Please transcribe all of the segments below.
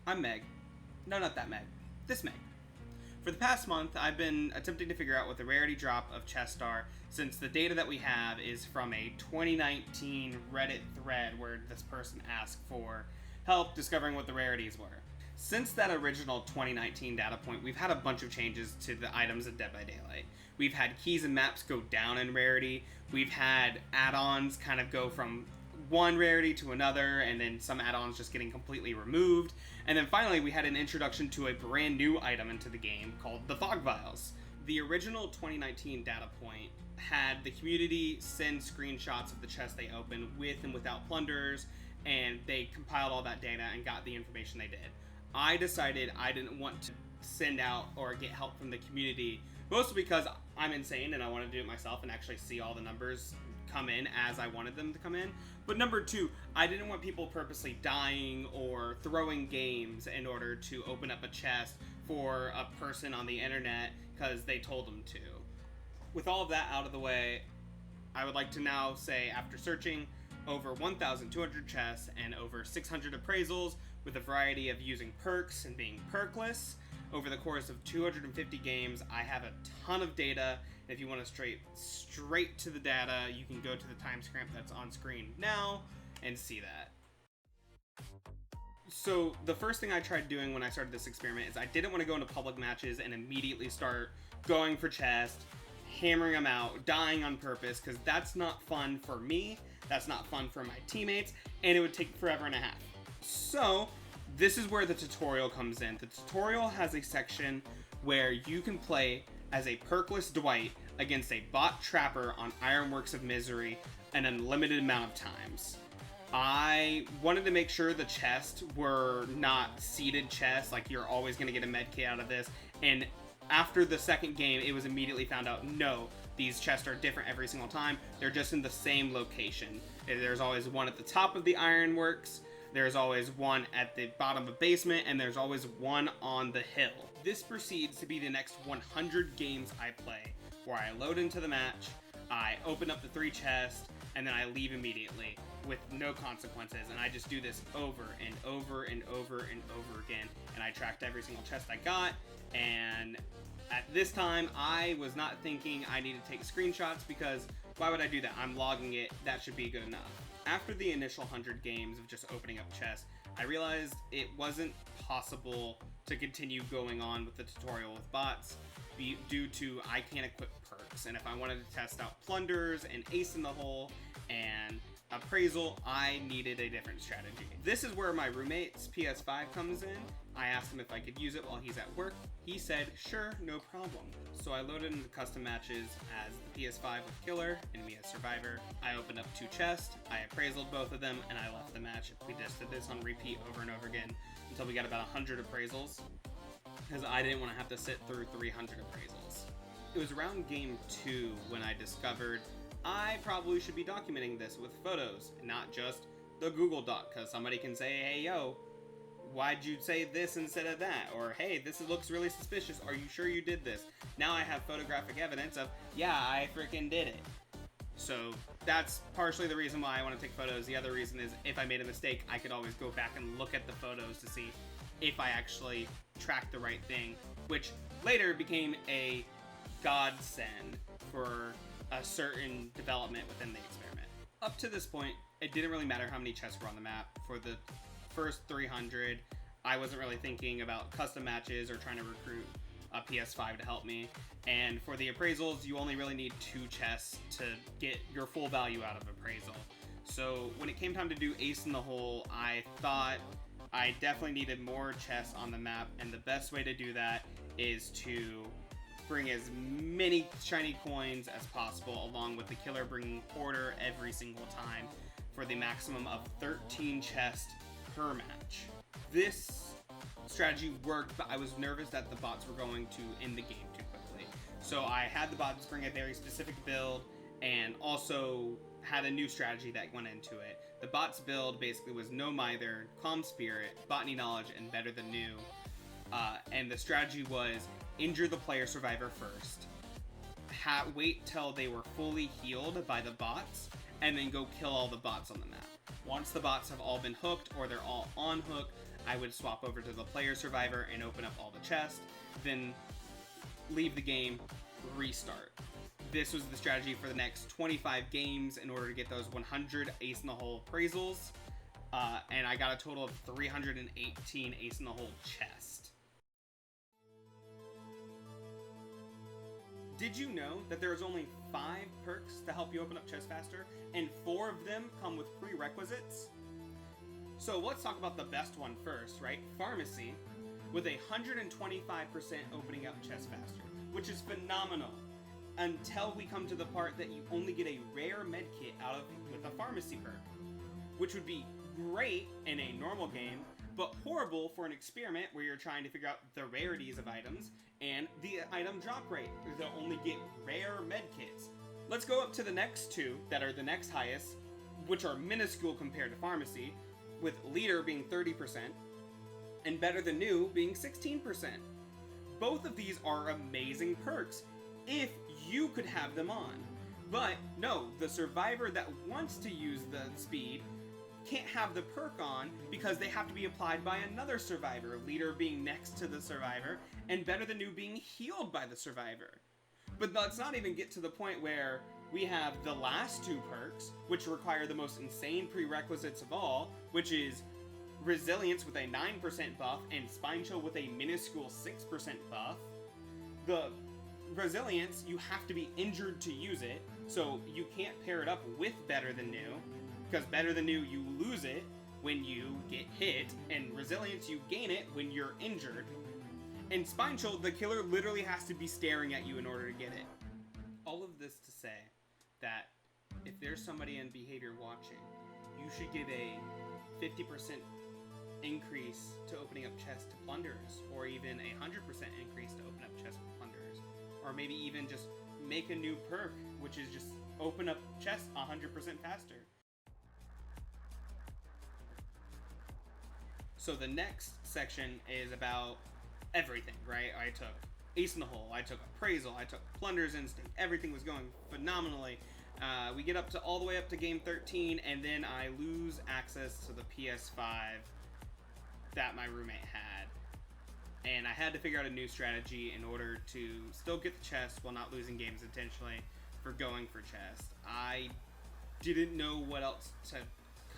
I'm Meg. No, not that Meg. This Meg. For the past month, I've been attempting to figure out what the rarity drop of chests are, since the data that we have is from a 2019 Reddit thread where this person asked for help discovering what the rarities were. Since that original 2019 data point, we've had a bunch of changes to the items in Dead by Daylight. We've had keys and maps go down in rarity. We've had add-ons kind of go from one rarity to another, and then some add-ons just getting completely removed. And then finally, we had an introduction to a brand new item into the game called the Fog Vials. The original 2019 data point had the community send screenshots of the chests they opened with and without plunderers, and they compiled all that data and got the information they did. I decided I didn't want to send out or get help from the community, mostly because I'm insane and I want to do it myself and actually see all the numbers come in as I wanted them to come in. But number two, I didn't want people purposely dying or throwing games in order to open up a chest for a person on the internet because they told them to. With all of that out of the way, I would like to now say, after searching over 1,200 chests and over 600 appraisals with a variety of using perks and being perkless, over the course of 250 games, I have a ton of data. If you want to straight to the data, you can go to the timestamp that's on screen now and see that. So the first thing I tried doing when I started this experiment is I didn't want to go into public matches and immediately start going for chests, hammering them out, dying on purpose, because that's not fun for me, that's not fun for my teammates, and it would take forever and a half. So this is where the tutorial comes in. The tutorial has a section where you can play as a perkless Dwight against a bot trapper on Ironworks of Misery an unlimited amount of times. I wanted to make sure the chests were not seeded chests, like you're always going to get a med kit out of this, and after the second game it was immediately found out, no, these chests are different every single time, they're just in the same location. There's always one at the top of the Ironworks, there's always one at the bottom of basement, and there's always one on the hill. This proceeds to be the next 100 games I play, where I load into the match, I open up the 3 chests, and then I leave immediately with no consequences, and I just do this over and over and over and over again, and I tracked every single chest I got, and at this time, I was not thinking I need to take screenshots, because why would I do that? I'm logging it, that should be good enough. After the initial 100 games of just opening up chests, I realized it wasn't possible to continue going on with the tutorial with bots due to I can't equip perks, and if I wanted to test out plunders and ace in the hole and appraisal, I needed a different strategy. This is where my roommate's PS5 comes in. I asked him if I could use it while he's at work. He said, sure, no problem. So I loaded into custom matches as the PS5 with Killer and me as Survivor. I opened up 2 chests, I appraisal both of them, and I left the match. We just did this on repeat over and over again until we got about 100 appraisals, because I didn't want to have to sit through 300 appraisals. It was around game 2 when I discovered I probably should be documenting this with photos, not just the Google Doc, because somebody can say, hey, yo, why'd you say this instead of that? Or, hey, this looks really suspicious. Are you sure you did this? Now I have photographic evidence of, yeah, I freaking did it. So that's partially the reason why I want to take photos. The other reason is if I made a mistake, I could always go back and look at the photos to see if I actually tracked the right thing, which later became a godsend for a certain development within the experiment. Up to this point, it didn't really matter how many chests were on the map. For the first 300, I wasn't really thinking about custom matches or trying to recruit a PS5 to help me. And for the appraisals, you only really need 2 chests to get your full value out of appraisal. So when it came time to do ace in the hole, I thought I definitely needed more chests on the map, and the best way to do that is to bring as many shiny coins as possible, along with the Killer bringing Porter every single time for the maximum of 13 chests per match. This strategy worked, but I was nervous that the bots were going to end the game too quickly. So I had the bots bring a very specific build, and also had a new strategy that went into it. The bots build basically was No Mither, Calm Spirit, Botany Knowledge, and Better Than New. And the strategy was injure the player survivor first, wait till they were fully healed by the bots, and then go kill all the bots on the map. Once the bots have all been hooked or they're all on hook, I would swap over to the player survivor and open up all the chests, then leave the game, restart. This was the strategy for the next 25 games in order to get those 100 ace in the hole appraisals, and I got a total of 318 ace in the hole chests. Did you know that there's only 5 perks to help you open up chests faster, and 4 of them come with prerequisites? So let's talk about the best one first, right? Pharmacy, with a 125% opening up chests faster, which is phenomenal, until we come to the part that you only get a rare medkit out of with a pharmacy perk, which would be great in a normal game, but horrible for an experiment where you're trying to figure out the rarities of items and the item drop rate. They'll only get rare medkits. Let's go up to the next 2 that are the next highest, which are minuscule compared to pharmacy, with leader being 30% and better than new being 16%. Both of these are amazing perks if you could have them on. But no, the survivor that wants to use the speed can't have the perk on because they have to be applied by another survivor, leader being next to the survivor, and better than new being healed by the survivor. But let's not even get to the point where we have the last 2 perks, which require the most insane prerequisites of all, which is resilience with a 9% buff and spine chill with a minuscule 6% buff. The resilience, you have to be injured to use it, so you can't pair it up with better than new, because better than new, you lose it when you get hit, and resilience, you gain it when you're injured. And spine chill, the killer literally has to be staring at you in order to get it. All of this to say that if there's somebody in Behavior watching, you should give a 50% increase to opening up chests to plunderers, or even a 100% increase to open up chests with plunderers, or maybe even just make a new perk, which is just open up chests 100% faster. So the next section is about everything, right? I took ace in the hole, I took appraisal, I took plunderer's instinct, everything was going phenomenally. We get up to all the way up to game 13, and then I lose access to the PS5 that my roommate had. And I had to figure out a new strategy in order to still get the chest while not losing games intentionally for going for chest. I didn't know what else to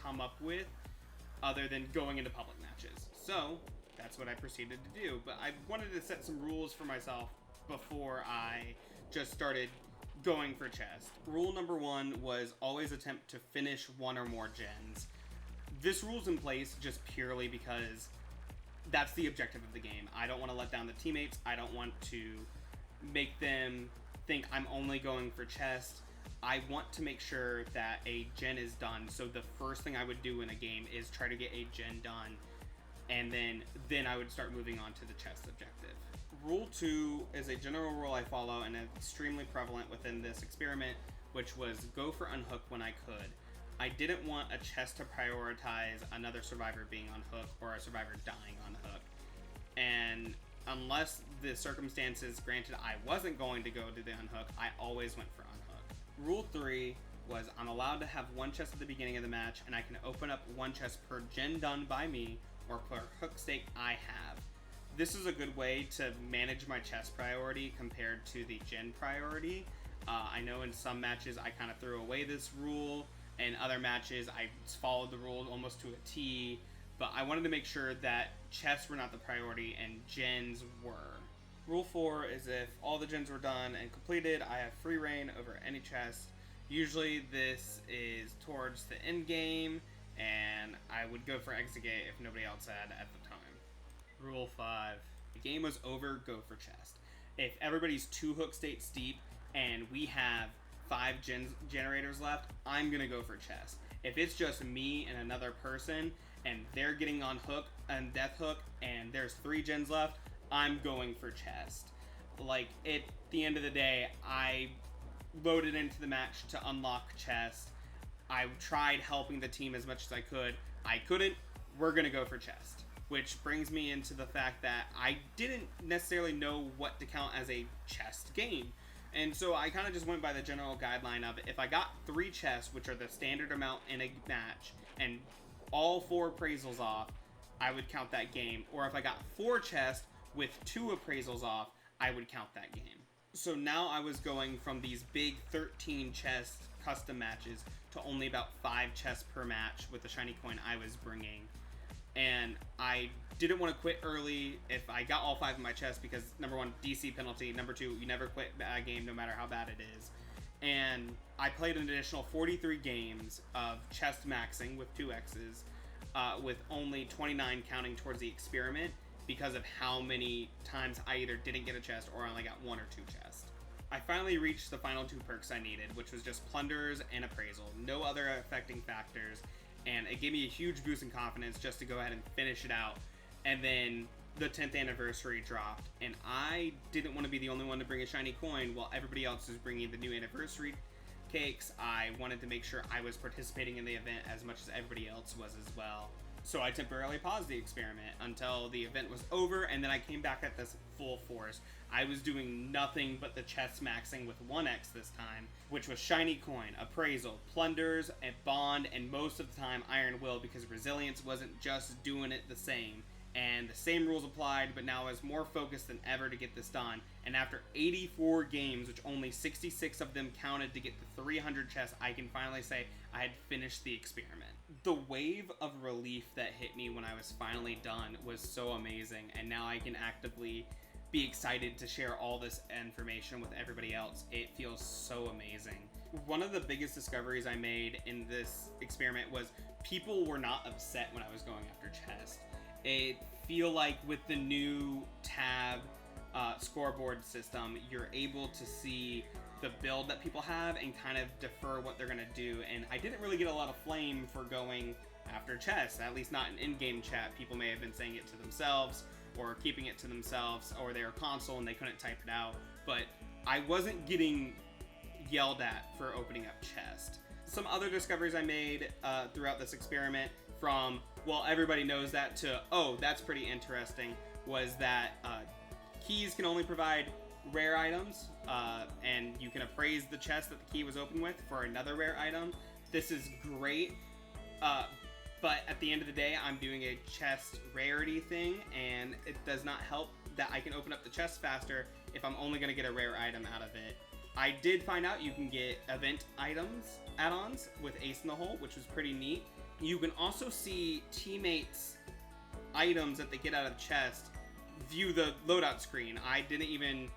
come up with other than going into public matches. So that's what I proceeded to do. But I wanted to set some rules for myself before I just started going for chest. Rule number 1 was always attempt to finish 1 or more gens. This rule's in place just purely because that's the objective of the game. I don't want to let down the teammates. I don't want to make them think I'm only going for chest. I want to make sure that a gen is done. So the first thing I would do in a game is try to get a gen done, and then I would start moving on to the chest objective. Rule 2 is a general rule I follow and extremely prevalent within this experiment, which was go for unhook when I could. I didn't want a chest to prioritize another survivor being on hook or a survivor dying on hook. And unless the circumstances granted I wasn't going to go to the unhook, I always went for unhook. Rule 3 was I'm allowed to have 1 chest at the beginning of the match, and I can open up 1 chest per gen done by me or per hook stake I have. This is a good way to manage my chest priority compared to the gen priority. I know in some matches I kind of threw away this rule. In other matches I followed the rule almost to a T, but I wanted to make sure that chests were not the priority and gens were. Rule 4 is if all the gens were done and completed, I have free reign over any chest. Usually this is towards the end game, and I would go for exegate if nobody else had at the time. Rule 5. The game was over, go for chest. If everybody's 2 hook states deep and we have 5 generators left, I'm gonna go for chest. If it's just me and another person and they're getting on hook and death hook and there's 3 gens left, I'm going for chest. Like, at the end of the day, I loaded into the match to unlock chest. I tried helping the team as much as I could. I couldn't. We're gonna go for chest. Which brings me into the fact that I didn't necessarily know what to count as a chest game. And so I kind of just went by the general guideline of if I got 3 chests, which are the standard amount in a match, and all 4 appraisals off, I would count that game. Or if I got 4 chests with 2 appraisals off, I would count that game. So now I was going from these big 13 chest custom matches to only about 5 chests per match with the shiny coin I was bringing. And I didn't want to quit early if I got all 5 of my chests because, number 1, DC penalty. Number 2, you never quit a game no matter how bad it is. And I played an additional 43 games of chest maxing with 2 X's, with only 29 counting towards the experiment because of how many times I either didn't get a chest or I only got 1 or 2 chests. I finally reached the final 2 perks I needed, which was just plunderers and appraisal, no other affecting factors, and it gave me a huge boost in confidence just to go ahead and finish it out. And then the 10th anniversary dropped, and I didn't want to be the only one to bring a shiny coin while everybody else was bringing the new anniversary cakes. I wanted to make sure I was participating in the event as much as everybody else was as well. So I temporarily paused the experiment until the event was over, and then I came back at this full force. I was doing nothing but the chest maxing with 1x this time, which was shiny coin, appraisal, plunders, and bond, and most of the time iron will, because resilience wasn't just doing it the same. And the same rules applied, but now I was more focused than ever to get this done. And after 84 games, which only 66 of them counted to get the 300 chests, I can finally say I had finished the experiment. The wave of relief that hit me when I was finally done was so amazing, and now I can actively be excited to share all this information with everybody else. It feels so amazing. One of the biggest discoveries I made in this experiment was people were not upset when I was going after chests. I feel like with the new tab scoreboard system, you're able to see the build that people have and kind of defer what they're going to do. And I didn't really get a lot of flame for going after chests, at least not in in-game chat. People may have been saying it to themselves or keeping it to themselves, or their console and they couldn't type it out. But I wasn't getting yelled at for opening up chests. Some other discoveries I made throughout this experiment, from, well, everybody knows that, to, oh, that's pretty interesting, was that keys can only provide rare items, and you can appraise the chest that the key was opened with for another rare item. This is great, but at the end of the day, I'm doing a chest rarity thing, and it does not help that I can open up the chest faster if I'm only going to get a rare item out of it. I did find out you can get event items add-ons with Ace in the Hole, which was pretty neat. You can also see teammates' items that they get out of the chest view the loadout screen. I didn't even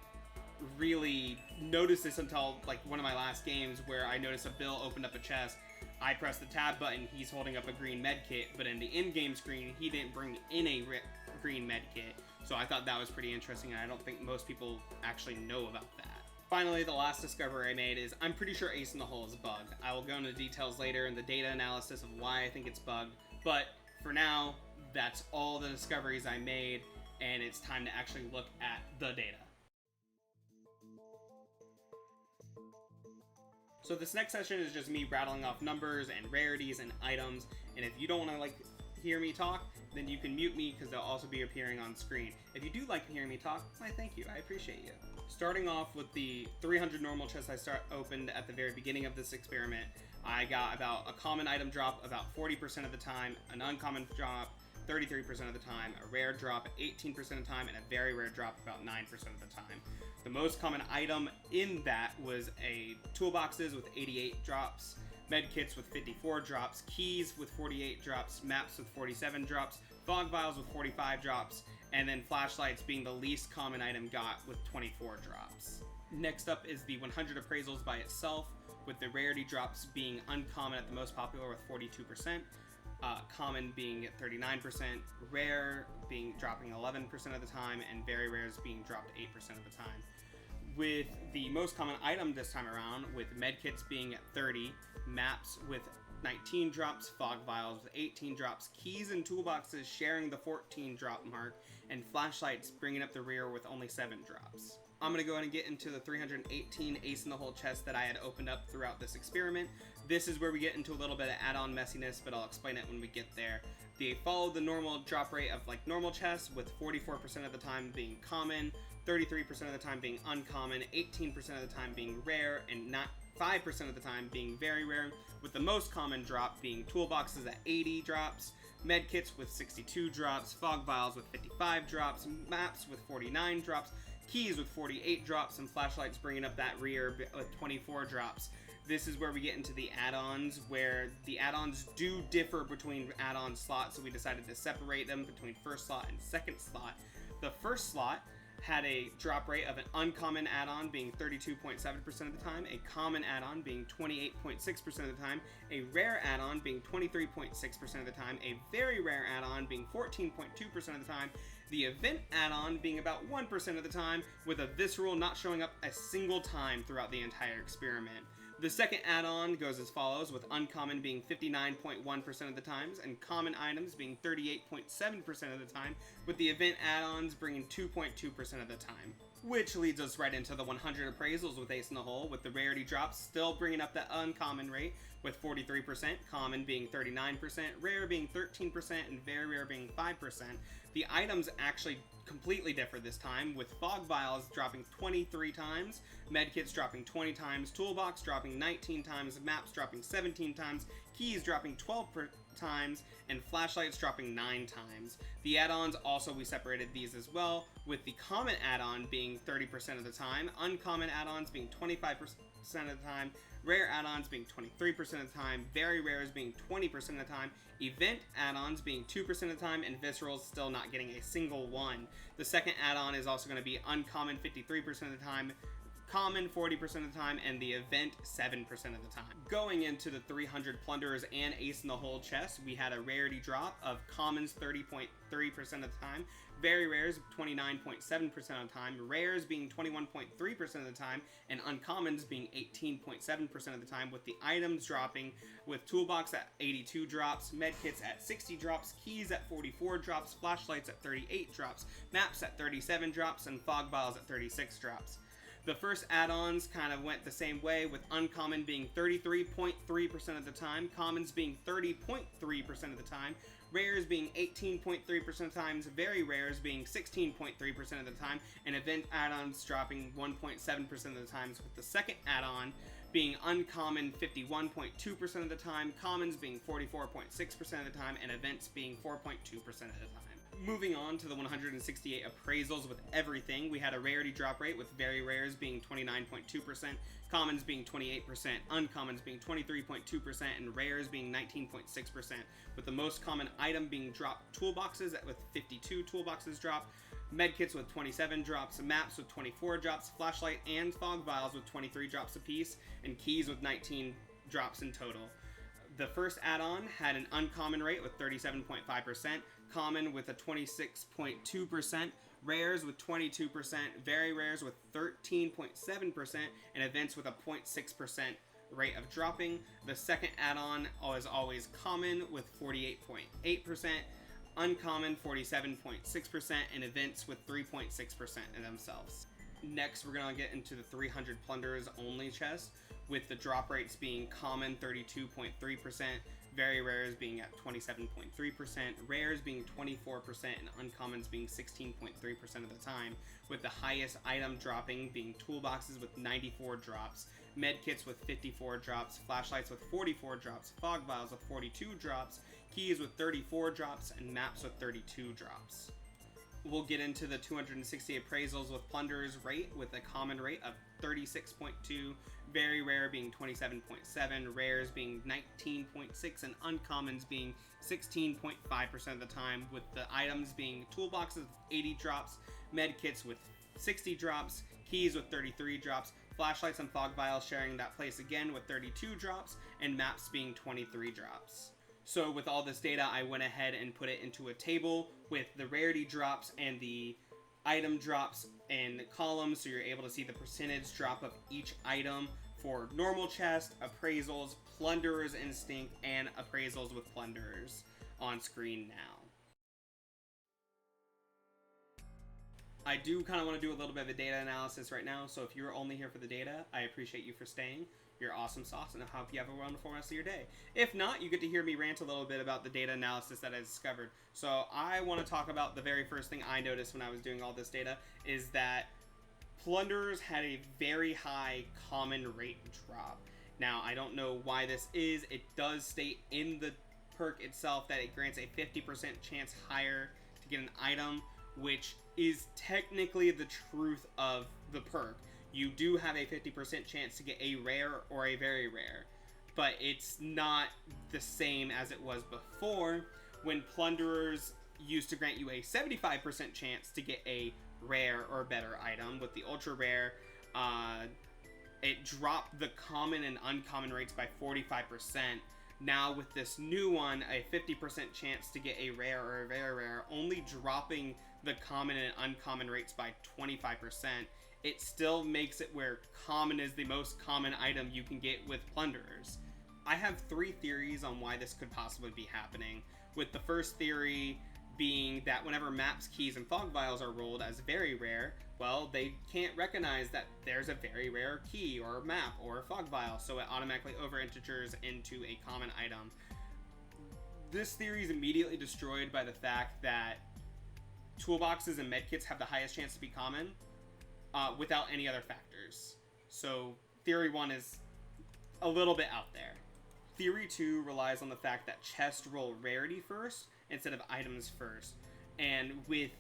really notice this until like one of my last games, where I noticed a Bill opened up a chest. I pressed the tab button, he's holding up a green med kit, but in the in-game screen, he didn't bring in a green med kit. So I thought that was pretty interesting, and I don't think most people actually know about that. Finally, the last discovery I made is I'm pretty sure Ace in the Hole is bugged. I will go into details later in the data analysis of why I think it's bugged, but for now, that's all the discoveries I made, and it's time to actually look at the data. So this next session is just me rattling off numbers and rarities and items, and if you don't want to hear me talk, then you can mute me, because they'll also be appearing on screen. If you do like hearing me talk, why, thank you, I appreciate you. Starting off with the 300 normal chests I opened at the very beginning of this experiment, I got about a common item drop about 40% of the time, an uncommon drop 33% of the time, a rare drop 18% of the time, and a very rare drop about 9% of the time. The most common item in that was toolboxes with 88 drops, medkits with 54 drops, keys with 48 drops, maps with 47 drops, fog vials with 45 drops, and then flashlights being the least common item got with 24 drops. Next up is the 100 appraisals by itself, with the rarity drops being uncommon at the most popular with 42%, common being at 39%, rare being dropping 11% of the time, and very rares being dropped 8% of the time. With the most common item this time around, with medkits being at 30, maps with 19 drops, fog vials with 18 drops, keys and toolboxes sharing the 14 drop mark, and flashlights bringing up the rear with only 7 drops. I'm going to go ahead and get into the 318 Ace in the Hole chests that I had opened up throughout this experiment. This is where we get into a little bit of add-on messiness, but I'll explain it when we get there. They follow the normal drop rate of like normal chests, with 44% of the time being common, 33% of the time being uncommon, 18% of the time being rare, and 5% of the time being very rare, with the most common drop being toolboxes at 80 drops, medkits with 62 drops, fog vials with 55 drops, maps with 49 drops, keys with 48 drops, and flashlights bringing up that rear with 24 drops. This is where we get into the add-ons, where the add-ons do differ between add-on slots, so we decided to separate them between first slot and second slot. The first slot had a drop rate of an uncommon add-on being 32.7% of the time, a common add-on being 28.6% of the time, a rare add-on being 23.6% of the time, a very rare add-on being 14.2% of the time, the event add-on being about 1% of the time, with a visceral not showing up a single time throughout the entire experiment. The second add-on goes as follows, with uncommon being 59.1% of the times, and common items being 38.7% of the time, with the event add-ons bringing 2.2% of the time. Which leads us right into the 100 appraisals with Ace in the Hole, with the rarity drops still bringing up that uncommon rate with 43%, common being 39%, rare being 13%, and very rare being 5%. The items actually completely differ this time, with fog vials dropping 23 times, medkits dropping 20 times, toolbox dropping 19 times, maps dropping 17 times, keys dropping 12 times, and flashlights dropping 9 times. The add-ons also, we separated these as well, with the common add-on being 30% of the time, uncommon add-ons being 25% of the time, rare add-ons being 23% of the time, very rares being 20% of the time, event add-ons being 2% of the time, and viscerals still not getting a single one. The second add-on is also going to be uncommon 53% of the time, common 40% of the time, and the event 7% of the time. Going into the 300 plunderers and Ace in the Hole chest, we had a rarity drop of commons 30.3% of the time, very rares 29.7% of the time, rares being 21.3% of the time, and uncommons being 18.7% of the time, with the items dropping with toolbox at 82 drops, medkits at 60 drops, keys at 44 drops, flashlights at 38 drops, maps at 37 drops, and fog vials at 36 drops. The first add-ons kind of went the same way, with uncommon being 33.3% of the time, commons being 30.3% of the time, rares being 18.3% of the times, very rares being 16.3% of the time, and event add-ons dropping 1.7% of the times, with the second add-on being uncommon 51.2% of the time, commons being 44.6% of the time, and events being 4.2% of the time. Moving on to the 168 appraisals with everything, we had a rarity drop rate with very rares being 29.2%, commons being 28%, uncommons being 23.2%, and rares being 19.6%, with the most common item being dropped toolboxes with 52 toolboxes dropped, medkits with 27 drops, maps with 24 drops, flashlight and fog vials with 23 drops apiece, and keys with 19 drops in total. The first add-on had an uncommon rate with 37.5%, common with a 26.2%, rares with 22%, very rares with 13.7%, and events with a 0.6% rate of dropping. The second add-on is always common with 48.8%, uncommon 47.6%, and events with 3.6% in themselves. Next, we're going to get into the 300 plunderers only chest, with the drop rates being common 32.3%, very rares being at 27.3%, rares being 24%, and uncommons being 16.3% of the time, with the highest item dropping being toolboxes with 94 drops, medkits with 54 drops, flashlights with 44 drops, fog vials with 42 drops, keys with 34 drops, and maps with 32 drops. We'll get into the 260 appraisals with plunderers rate, with a common rate of 36.2, very rare being 27.7, rares being 19.6, and uncommons being 16.5% of the time, with the items being toolboxes with 80 drops, medkits with 60 drops, keys with 33 drops, flashlights and fog vials sharing that place again with 32 drops, and maps being 23 drops. So with all this data, I went ahead and put it into a table with the rarity drops and the item drops in columns, so you're able to see the percentage drop of each item for normal chest, appraisals, plunderers instinct, and appraisals with plunderers on screen now. I do kind of want to do a little bit of a data analysis right now, so if you're only here for the data, I appreciate you for staying. You're awesome sauce, and I hope you have a wonderful rest of your day. If not, you get to hear me rant a little bit about the data analysis that I discovered. So I want to talk about the very first thing I noticed when I was doing all this data, is that plunderers had a very high common rate drop. Now, I don't know why this is. It does state in the perk itself that it grants a 50% chance higher to get an item, which is technically the truth of the perk. You do have a 50% chance to get a rare or a very rare, but it's not the same as it was before, when Plunderers used to grant you a 75% chance to get a rare or better item. With the ultra rare, it dropped the common and uncommon rates by 45%. Now with this new one, a 50% chance to get a rare or a very rare, only dropping the common and uncommon rates by 25%. It still makes it where common is the most common item you can get with Plunderers. I have 3 theories on why this could possibly be happening, with the first theory being that whenever maps, keys, and fog vials are rolled as very rare, well, they can't recognize that there's a very rare key or map or fog vial, so it automatically over-integers into a common item. This theory is immediately destroyed by the fact that toolboxes and medkits have the highest chance to be common without any other factors. So theory 1 is a little bit out there. Theory 2 relies on the fact that chests roll rarity first instead of items first. And with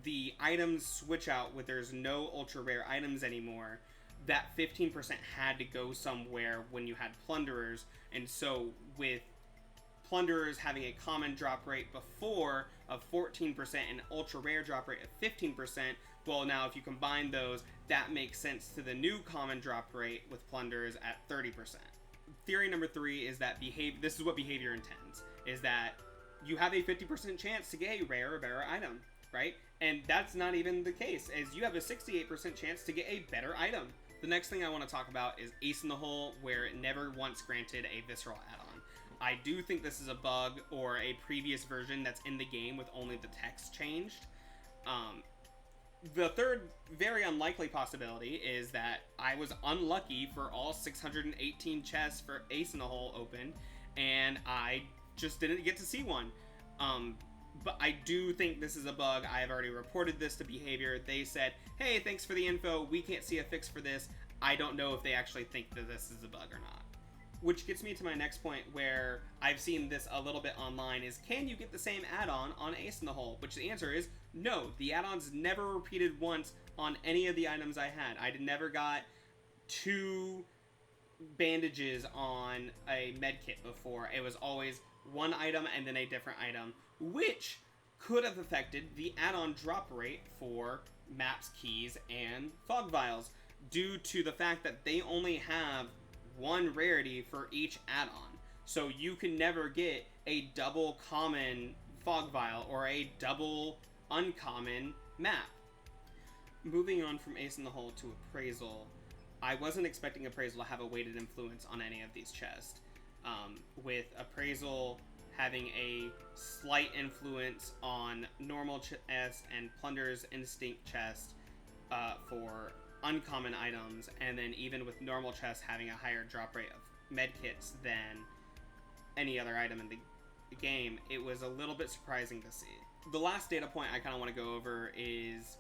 the items switch out, with there's no ultra rare items anymore, that 15% had to go somewhere when you had Plunderers. And so with Plunderers having a common drop rate before of 14% and ultra rare drop rate of 15%, well, now if you combine those, that makes sense to the new common drop rate with Plunderers at 30%. Theory number 3 is that this is what Behaviour intends, is that you have a 50% chance to get a rare or better item, right? And that's not even the case, as you have a 68% chance to get a better item. The next thing I want to talk about is Ace in the Hole, where it never once granted a visceral add-on. I do think this is a bug or a previous version that's in the game with only the text changed. The third very unlikely possibility is that I was unlucky for all 618 chests for Ace in the Hole open, and I just didn't get to see one. But I do think this is a bug. I have already reported this to Behaviour. They said, hey, thanks for the info. We can't see a fix for this. I don't know if they actually think that this is a bug or not. Which gets me to my next point, where I've seen this a little bit online, is can you get the same add-on on Ace in the Hole? Which the answer is no. The add-ons never repeated once on any of the items I had. I never got 2 bandages on a medkit before. It was always one item and then a different item, which could have affected the add-on drop rate for maps, keys, and fog vials, due to the fact that they only have 1 rarity for each add-on. So you can never get a double common fog vial or a double uncommon map. Moving on from Ace in the Hole to Appraisal, I wasn't expecting Appraisal to have a weighted influence on any of these chests. With Appraisal having a slight influence on normal chest and Plunderer's Instinct chest for uncommon items, and then even with normal chests having a higher drop rate of medkits than any other item in the game, it was a little bit surprising to see. The last data point I kind of want to go over is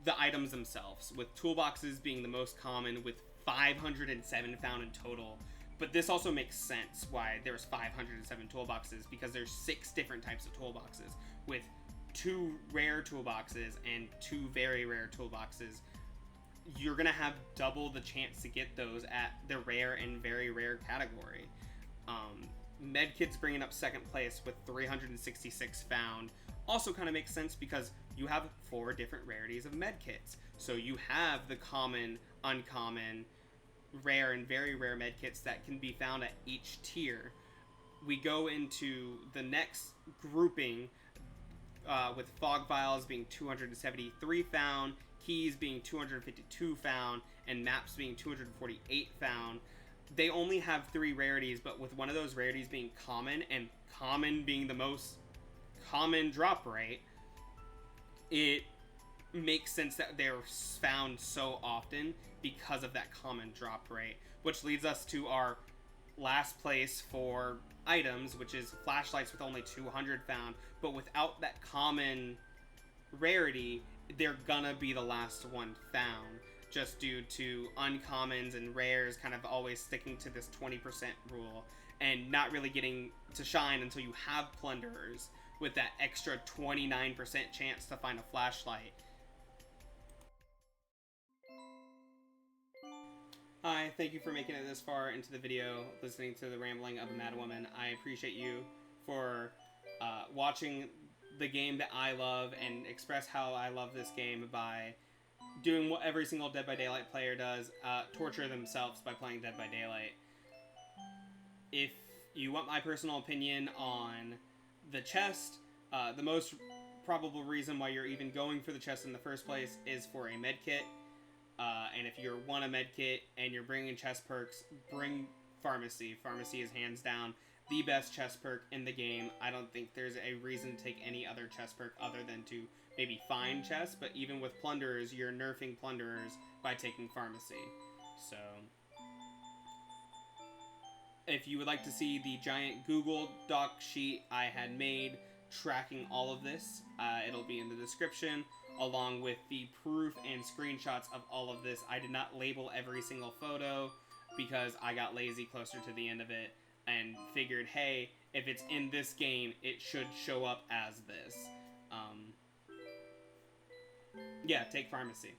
the items themselves, with toolboxes being the most common with 507 found in total. But this also makes sense why there's 507 toolboxes, because there's 6 different types of toolboxes, with 2 rare toolboxes and 2 very rare toolboxes. You're gonna have double the chance to get those at the rare and very rare category. Medkits bringing up second place with 366 found also kind of makes sense, because you have 4 different rarities of medkits. So you have the common, uncommon, rare, and very rare medkits that can be found at each tier. We go into the next grouping with fog vials being 273 found, keys being 252 found, and maps being 248 found. They only have 3 rarities, but with one of those rarities being common, and common being the most common drop rate, it makes sense that they're found so often because of that common drop rate. Which leads us to our last place for items, which is flashlights with only 200 found, but without that common rarity, they're gonna be the last one found, just due to uncommons and rares kind of always sticking to this 20% rule. and not really getting to shine until you have plunderers with that extra 29% chance to find a flashlight. Hi, thank you for making it this far into the video, listening to the rambling of a mad woman. I appreciate you for watching the game that I love and express how I love this game by doing what every single Dead by Daylight player does, torture themselves by playing Dead by Daylight. If you want my personal opinion on the chest, the most probable reason why you're even going for the chest in the first place is for a medkit. And if you want a medkit and you're bringing chest perks, bring Pharmacy. Pharmacy is hands down the best chest perk in the game. I don't think there's a reason to take any other chest perk other than to maybe find chests, but even with Plunderers, you're nerfing Plunderers by taking Pharmacy. So, if you would like to see the giant Google Doc sheet I had made tracking all of this, it'll be in the description, along with the proof and screenshots of all of this. I did not label every single photo because I got lazy closer to the end of it and figured, hey, if it's in this game, it should show up as this. Yeah, take Pharmacy.